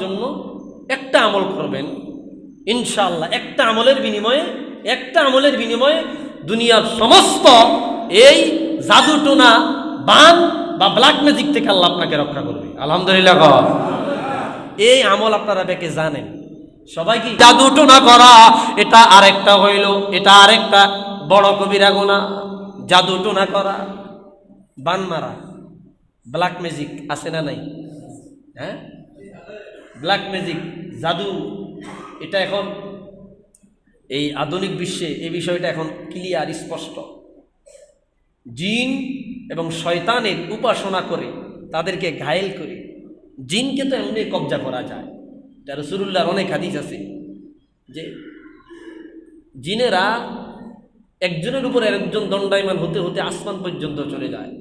জন্য একটা আমল করবেন, ইনশাআল্লাহ একটা আমলের বিনিময়ে দুনিয়ার সমস্ত এই জাদুটোনা, বান বা ব্ল্যাক ম্যাজিক থেকে আল্লাহ আপনাকে রক্ষা করবে। আলহামদুলিল্লাহ। এই আমল আপনারা বেকে জানেন সবাই কি? জাদুটোনা করা এটা আরেকটা বড় কবিরা গুনাহ। জাদুটোনা করা, বান মারা, ব্ল্যাক ম্যাজিক আছে না নাই? হ্যাঁ, ব্ল্যাক ম্যাজিক, জাদু, এটা এখন এই আধুনিক বিশ্বে এই বিষয়টা এখন ক্লিয়ার, স্পষ্ট। জিন এবং শয়তানের উপাসনা করে তাদেরকে ঘায়েল করে, জিনকে তো এমনি কবজা করা যায়। এটা রাসূলুল্লাহর অনেক হাদিস আছে যে জিনেরা একজনের উপর একজন দণ্ডায়মান হতে হতে আসমান পর্যন্ত চলে যায়।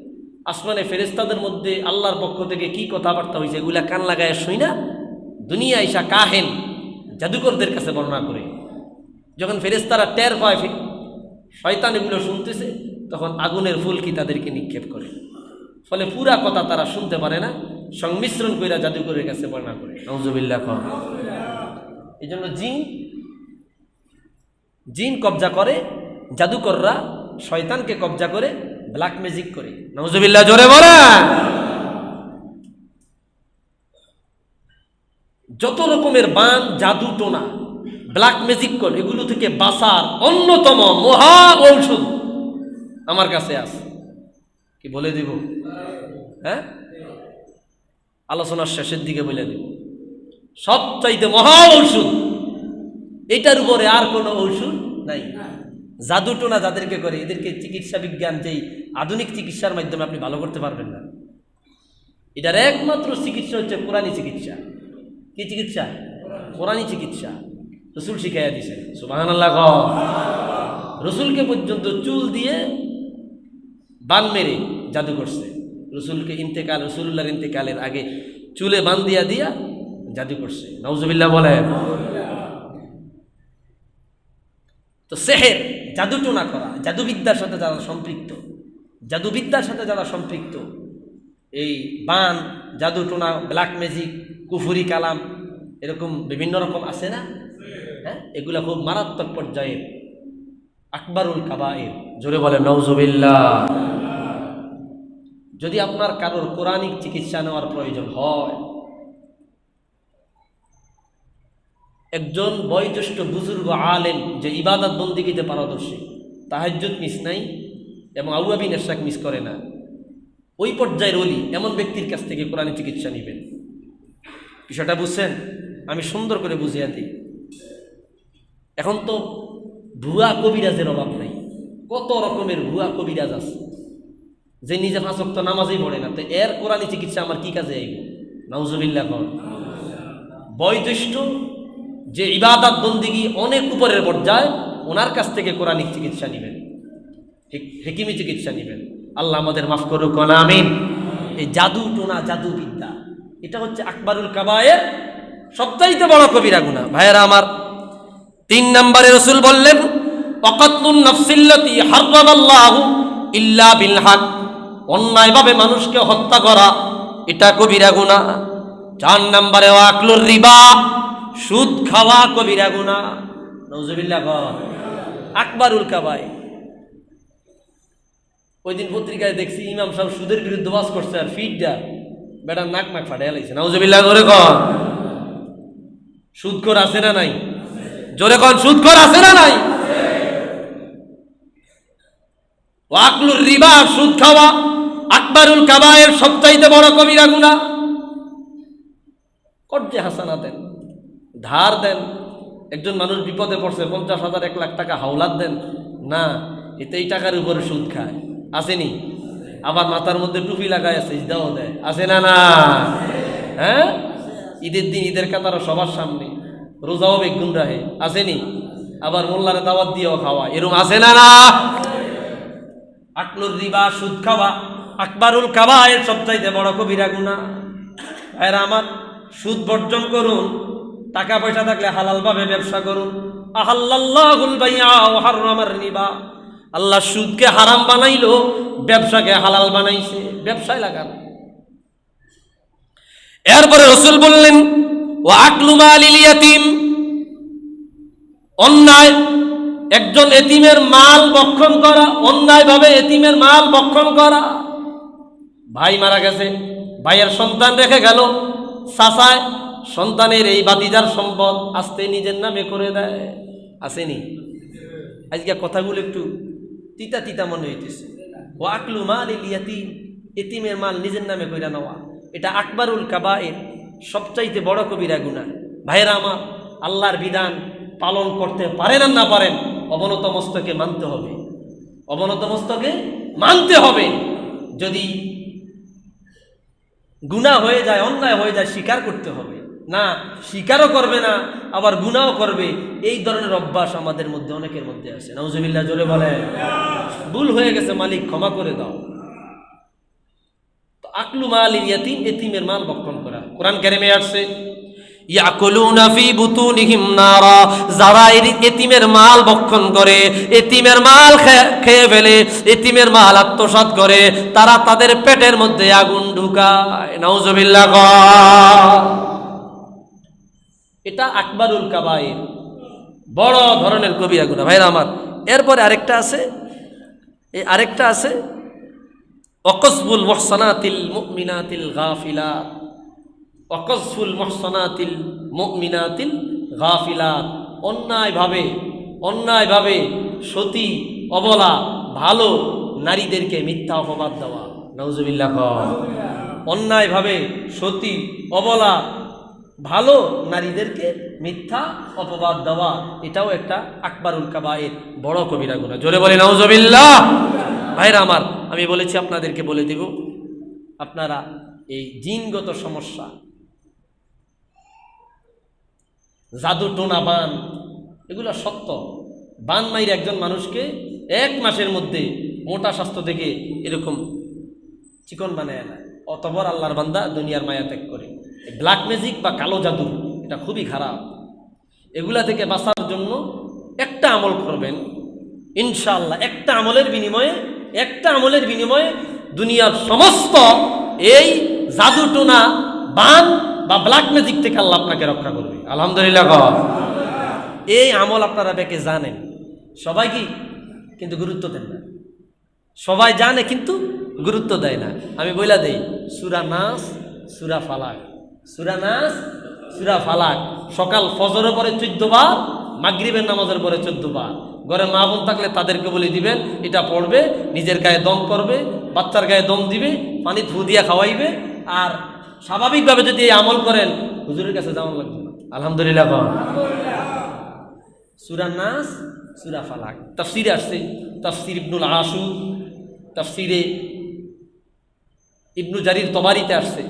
আসমানে ফেরেশতাদের মধ্যে আল্লাহর পক্ষ থেকে কি কথাবার্তা হয়েছে এগুলা কান লাগায় শুই না, দুনিয়া আইসা কাহেন জাদুকরদের কাছে বর্ণনা করে। যখন ফেরেশতারা টের পায় শয়তান এগুলো শুনতেছে, তখন আগুনের ফুলকি তাদেরকে নিক্ষেপ করে, ফলে পুরা কথা তারা শুনতে পারে না, সংমিশ্রণ করে জাদুকরের কাছে বর্ণনা করে। নাউজুবিল্লাহ। এই জন্য জিন কবজা করে, জাদুকররা শয়তানকে কবজা করে, ব্ল্যাক ম্যাজিক করে। নাউজুবিল্লাহ, জোরে বলে। যত রকমের বান, জাদু টোনা, ব্ল্যাক ম্যাজিক করে, এগুলো থেকে বাঁচার অন্যতম মহা ঔষধ আমার কাছে আছে। কি বলে দিব? হ্যাঁ, আলোচনার শেষের দিকে বলে দিব। সবচাইতে মহা ঔষধ, এটার উপরে আর কোনো ঔষধ নাই। জাদুটোনা যাদেরকে করে এদেরকে চিকিৎসা বিজ্ঞান, যেই আধুনিক চিকিৎসার মাধ্যমে আপনি ভালো করতে পারবেন না। এটার একমাত্র চিকিৎসা হচ্ছে কোরআনী চিকিৎসা। কি চিকিৎসা? কোরআনী চিকিৎসা। রসুল শিখাইয়া দিছে। সুবহানাল্লাহ। রসুলকে পর্যন্ত চুল দিয়ে বান মেরে জাদু করছে। রসুল্লাহর ইন্তেকালের আগে চুলে বান দিয়া জাদু করছে। নাউজুবিল্লাহ বলেন। তো সেহের, জাদুটোনা করা, জাদুবিদ্যার সাথে যারা সম্পৃক্ত, এই বান, জাদুটোনা, ব্ল্যাক ম্যাজিক, কুফুরি কালাম, এরকম বিভিন্ন রকম আছে না? হ্যাঁ, এগুলা খুব মারাত্মক পর্যায়ের, আকবারুল কাবায়ের। জোরে বলে নাউজুবিল্লাহ। যদি আপনার কারোর কোরআনিক চিকিৎসা নেওয়ার প্রয়োজন হয়, একজন বয়োজ্যেষ্ঠ বুজুর্গ আলেম যে ইবাদত বন্দিগিতে পারদর্শী, তাহাজ্জুদ মিস নাই এবং আউয়াবিন এরশাক মিস করে না, ওই পর্যায়ের ওলি, এমন ব্যক্তির কাছ থেকে কোরআনিক চিকিৎসা নেবেন। বিষয়টা বুঝছেন? আমি সুন্দর করে বুঝিয়ে দিই। এখন তো ভুয়া কবিরাজের অভাব নাই, কত রকমের ভুয়া কবিরাজ আছে যে নিজে 5 ওয়াক্ত নামাজই পড়ে না, তো এর কোরআনী চিকিৎসা আমার কি কাজে আইব? নাউজুবিল্লাহ। বয়োজ্যেষ্ঠ যে ইবাদত বন্দিগি অনেক উপরের পর্যায়ে, ওনার কাছ থেকে কোরআনিক চিকিৎসা নেবেন, হেকিমি চিকিৎসা নেবেন। আল্লাহ আমাদের মাফ করুক, আমিন। এই জাদু টোনা, জাদুবিদ্যা, এটা হচ্ছে আকবারুল কাবায়ের, সবচাইতে বড় কবিরা গুনাহ। ভাইয়েরা আমার, 3 নম্বরে রাসূল বললেন, ওয়াকাতলুন নাফসিল্লাতী হারামাল্লাহু ইল্লা বিল হক, অন্যায়ভাবে মানুষকে হত্যা করা, এটা কবিরা গুনাহ। 4 নম্বরে ওয়াকলুর রিবা, সুদ খাওয়া কবিরা গুনাহ। নাউজুবিল্লাহ। আকবারুল কাবায়ের। ওই দিন পত্রিকায় দেখছি ইমাম সাহেব সুদের বিরুদ্ধে ওয়াজ করছে, আর ফিডটা বেটার নাক নাক ফাটাইয়া লাইছে। নাউজুবিল্লাহ। জোরে কন, সুদখোর আছে না নাই? জোরে কন, সুদখোর আছে না নাই? ওয়াকলুর রিবা, সুদ খাওয়া আকবারুল কাবায়ের, সবচাইতে বড় কবিরা গুনাহ। কর্জে হাসানা দেন, ধার দেন। একজন মানুষ বিপদে পড়ছে, 50,000 1 লাখ টাকা হাওলাত দেন না, এতে এই টাকার উপরে সুদ খায়, আসেনি? আবার মাথার মধ্যে টুপি লাগায় সিজদাও দেয়, আছে না? না, হ্যাঁ। ঈদের দিন ঈদের কাতারও সবার সামনে, রোজাও বেগুন রাহে, আসেনি? আবার মোল্লারে দাওয়াত দিয়েও খাওয়া, এরকম আছে না? না। আকলুর রিবা, সুদ খাওয়া আকবারুল কাবায়ের, সবচাইতে বড় কবিরা গুনাহ। ভাইরা আমার, সুদ বর্জন করুন, টাকা পয়সা থাকলে হালাল ভাবে ব্যবসা করুন। আহাল্লাল্লাহুল বাইআ ওয়া হাররামার রিবা, আল্লাহ সুদকে হারাম বানাইলো, ব্যবসাকে হালাল বানাইছে, ব্যবসায় লাগান। এরপরে রাসূল বললেন, ওয়া আকলু মালিল ইয়াতীম, অন্যায় একজন এতিমের মাল ভক্ষণ করা, অন্যায়ভাবে এতিমের মাল ভক্ষণ করা। ভাই মারা গেছে, ভাইয়ের সন্তান রেখে গেল, চাচায় সন্তানের এই ভাতিজার সম্পদ আস্তে নিজের নামে করে দেয়। আসেনি? আজকে কথাগুলো একটু তিতা তিতা মনে হইতেছে। ও আকলু মালিল ইয়াতীম, এতিমের মাল নিজের নামে কইরা নেওয়া, এটা আকবারুল কাবায়ের, সবচাইতে বড় কবিরা গুনাহ। ভাইয়েরা আমার, আল্লাহর বিধান পালন করতে পারেন আর না পারেন, অবনত মস্তকে মানতে হবে, অবনত মস্তকে মানতে হবে। যদি গুনাহ হয়ে যায়, অন্যায় হয়ে যায়, স্বীকার করতে হবে। না স্বীকারও করবে না, আবার গুনাহও করবে, এই ধরনের অভ্যাস আমাদের মধ্যে অনেকের মধ্যে আছে। নাউজুবিল্লাহ, জোরে বলে। ভুল হয়ে গেছে, মালিক ক্ষমা করে দাও। তো আকলু মালিল ইয়াতীম, এতিমের মাল ভক্ষণ করা, কোরআন কারিমে আসছে ইয়াকুলুনা ফি বুতুনিহিম নারা, যারা এতিমের মাল ভক্ষণ করে, এতিমের মাল খেয়ে ফেলে, এতিমের মাল আত্মসাৎ করে, তারা তাদের পেটের মধ্যে আগুন ঢুকায়। নাউজুবিল্লাহ। এটা আকবারুল কাবায়ের, বড় ধরনের কবিরা গুনাহ। ভাইরা আমার, এরপরে আরেকটা আছে, এই আরেকটা আছে ওয়াকসফুল মুহসানাতিল মুমিনাতিল গাফিলাত, ওয়াকসফুল মুহসানাতিল মুমিনাতিল গাফিলাত, অন্যায়ভাবে সতী অবলা ভালো নারীদেরকে মিথ্যা অপবাদ দেওয়া। নাউজুবিল্লাহ। অন্যায়ভাবে সতী অবলা ভালো নারীদেরকে মিথ্যা অপবাদ দেওয়া, এটাও একটা আকবারুল কাবায়ের, বড় কবিরা গুনাহ। জোরে বলে নাউজুবিল্লাহ। ভাইরা আমার, আমি বলেছি আপনাদেরকে বলে দেব, আপনারা এই জিনগত সমস্যা, জাদু টোনা বান, এগুলো সত্য। বান মাইরে একজন মানুষকে 1 মাসের মধ্যে মোটা স্বাস্থ্য থেকে এরকম চিকন বানায় না, অতবর আল্লাহর বান্দা দুনিয়ার মায়া ত্যাগ করে। ব্ল্যাক ম্যাজিক বা কালো জাদু, এটা খুবই খারাপ। এগুলা থেকে বাঁচার জন্য একটা আমল করবেন ইনশাআল্লাহ, একটা আমলের বিনিময়ে দুনিয়ার সমস্ত এই জাদু টোনা বান বা ব্ল্যাক ম্যাজিক থেকে আল্লাহ আপনাকে রক্ষা করবে। আলহামদুলিল্লাহ। এই আমল আপনারা বেকে জানেন, সবাই কি কিন্তু গুরুত্ব দেন না। সবাই জানে কিন্তু গুরুত্ব দেয় না। আমি বইলা দেই, সূরা নাস, সূরা ফালাক, সূরা নাস, সূরা ফালাক, সকাল ফজরের পরে 14 বার, মাগরিবের নামাজের পরে 14 বার। ঘরে মা বোন থাকলে তাদেরকে বলে দিবেন, এটা পড়বে, নিজের গায়ে দম করবে, বাচ্চার গায়ে দম দিবে, পানি ফু দিয়া খাওয়াইবে। আর স্বাভাবিকভাবে যদি এই আমল করেন, হুজুরের কাছে যাওয়া লাগবে না। আলহামদুলিল্লাহ। সূরা নাস, সূরা ফালাক তাফসীরে আসছে, তাফসীর ইবনুল আশুর, তাফসীরে ইবনু জারির তবারিতে আসছে,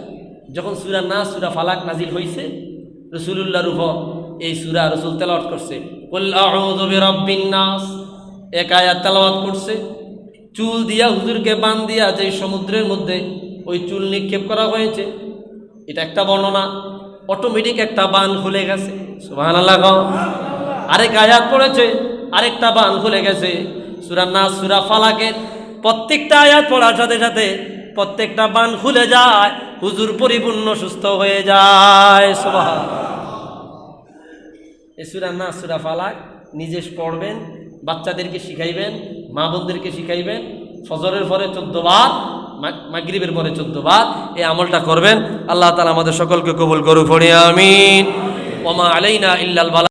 যখন সূরা নাস সূরা ফালাক নাজিল হয়েছে, রাসূলুল্লাহর উপর এই সূরা রাসূল তেলাওয়াত করছে। কুল আউযু বিরাব্বিন নাস, এক আয়াত তেলাওয়াত করছে। চুল দিয়া হুজুরকে বান দিয়া যে সমুদ্রের মধ্যে ওই চুল নিক্ষেপ করা হয়েছে, এটা একটা বর্ণনা। অটোমেটিক একটা বান খুলে গেছে। সুবহানাল্লাহ। আরেক আয়াত পড়েছে, আরেকটা বান খুলে গেছে। সূরা নাস, সূরা ফালাকের প্রত্যেকটা আয়াত পড়ার সাথে সাথে প্রত্যেকটা বান খুলে যায়, হুজুর পরিপূর্ণ সুস্থ হয়ে যায়। সুবহানাল্লাহ। এই সূরা নাস, সূরা ফালাক নিজে পড়বেন, বাচ্চাদেরকে শিখাইবেন, মা বোনদেরকে শিখাইবেন। ফজরের পরে 14 বার, মাগরিবের পরে 14 বার এই আমলটা করবেন। আল্লাহ তাআলা আমাদের সকলকে কবুল করুক। পড়ি আমিন। ওয়া মা আলাইনা ইল্লাল বালাগ।